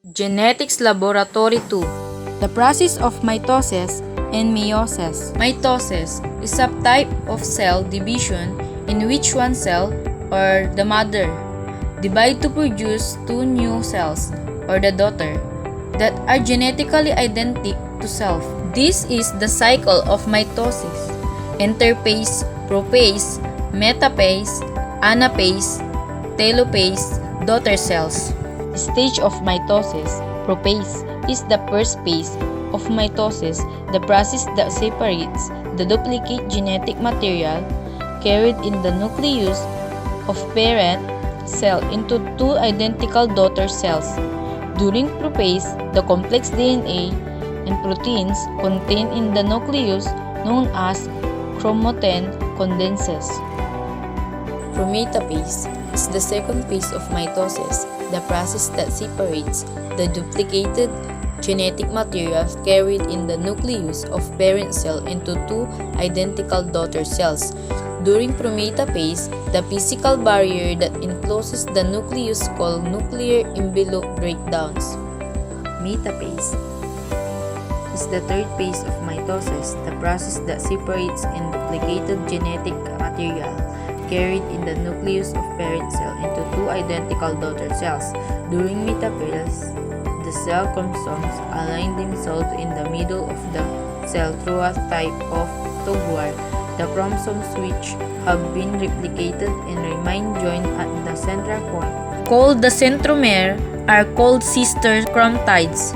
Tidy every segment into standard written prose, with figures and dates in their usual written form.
Genetics Laboratory 2. The process of mitosis and meiosis. Mitosis is a type of cell division in which one cell, or the mother, divide to produce two new cells, or the daughter, that are genetically identical to self. This is the cycle of mitosis. Interphase, prophase, metaphase, anaphase, telophase, daughter cells. Stage of mitosis. Prophase is the first phase of mitosis, the process that separates the duplicate genetic material carried in the nucleus of parent cell into two identical daughter cells. During prophase, the complex DNA and proteins contained in the nucleus, known as chromatin, condenses. Prometaphase is the second phase of mitosis, the process that separates the duplicated genetic materials carried in the nucleus of parent cell into two identical daughter cells. During prometaphase, the physical barrier that encloses the nucleus called nuclear envelope breakdowns. Metaphase is the third phase of mitosis, the process that separates and duplicated genetic material carried in the nucleus of parent cell into two identical daughter cells. During metaphase, the cell chromosomes align themselves in the middle of the cell through a type of tug war. The chromosomes which have been replicated and remain joined at the central point, called the centromere, are called sister chromatids.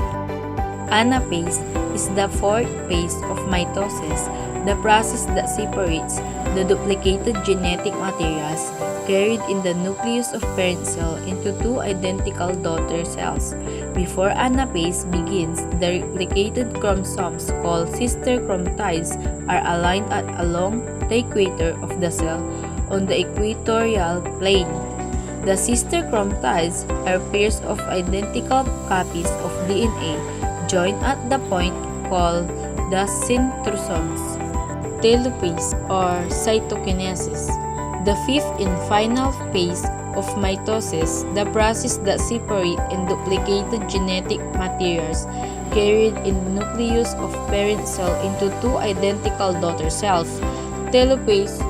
Anaphase is the fourth phase of mitosis, the process that separates the duplicated genetic materials carried in the nucleus of parent cell into two identical daughter cells. Before anaphase begins, the replicated chromosomes called sister chromatids are aligned along the equator of the cell on the equatorial plane. The sister chromatids are pairs of identical copies of DNA joined at the point called the centrosomes. Telophase or cytokinesis. The fifth and final phase of mitosis, the process that separates and duplicated genetic materials carried in the nucleus of parent cell into two identical daughter cells. Telophase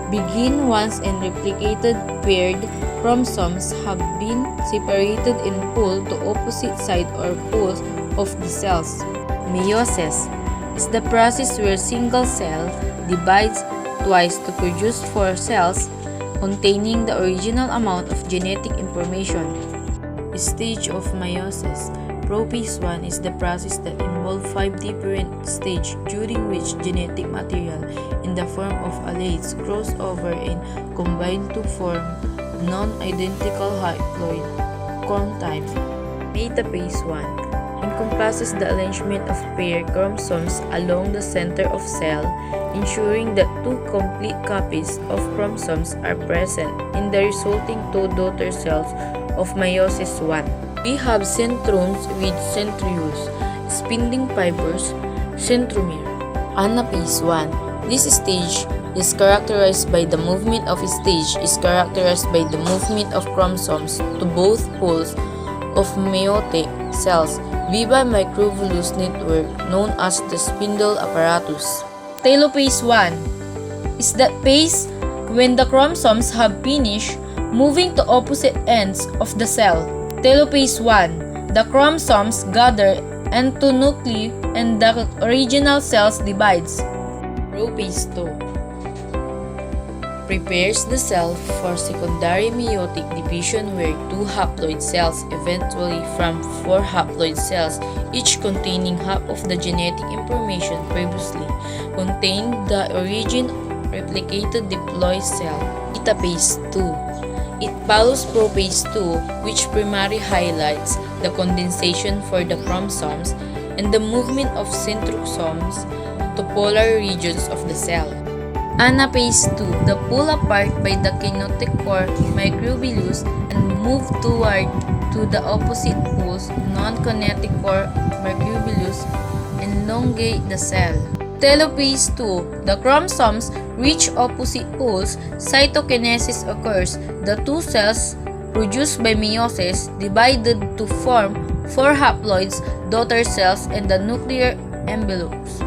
begin once and replicated paired chromosomes have been separated and pulled to opposite side or poles of the cells. Meiosis is the process where single cell divides twice to produce four cells containing the original amount of genetic information. Stage of meiosis. Prophase 1 is the process that involves 5 different stages during which genetic material in the form of alleles cross over and combine to form non-identical haploid chromotypes. Metaphase 1 encompasses the arrangement of paired chromosomes along the center of cell, ensuring that two complete copies of chromosomes are present in the resulting two daughter cells of meiosis 1. We have centromes with centrioles, spindling fibers, centromere. Anaphase 1. This stage is characterized by the movement of chromosomes to both poles of meiotic cells via microvillus network known as the spindle apparatus. Telophase 1 is that phase when the chromosomes have finished moving to opposite ends of the cell. Telophase 1, the chromosomes gather into nuclei and the original cells divides. Prophase 2 prepares the cell for secondary meiotic division where two haploid cells eventually form four haploid cells, each containing half of the genetic information previously contained the origin replicated diploid cell. Metaphase 2. It follows prophase 2, which primarily highlights the condensation for the chromosomes and the movement of centrosomes to polar regions of the cell. Anaphase 2, the pull apart by the kinetochore microvillus and move toward to the opposite poles non-kinetochore microvillus and elongate the cell. Telophase 2, the chromosomes reach opposite poles, cytokinesis occurs. The two cells produced by meiosis divided to form 4 haploids, daughter cells, and the nuclear envelopes.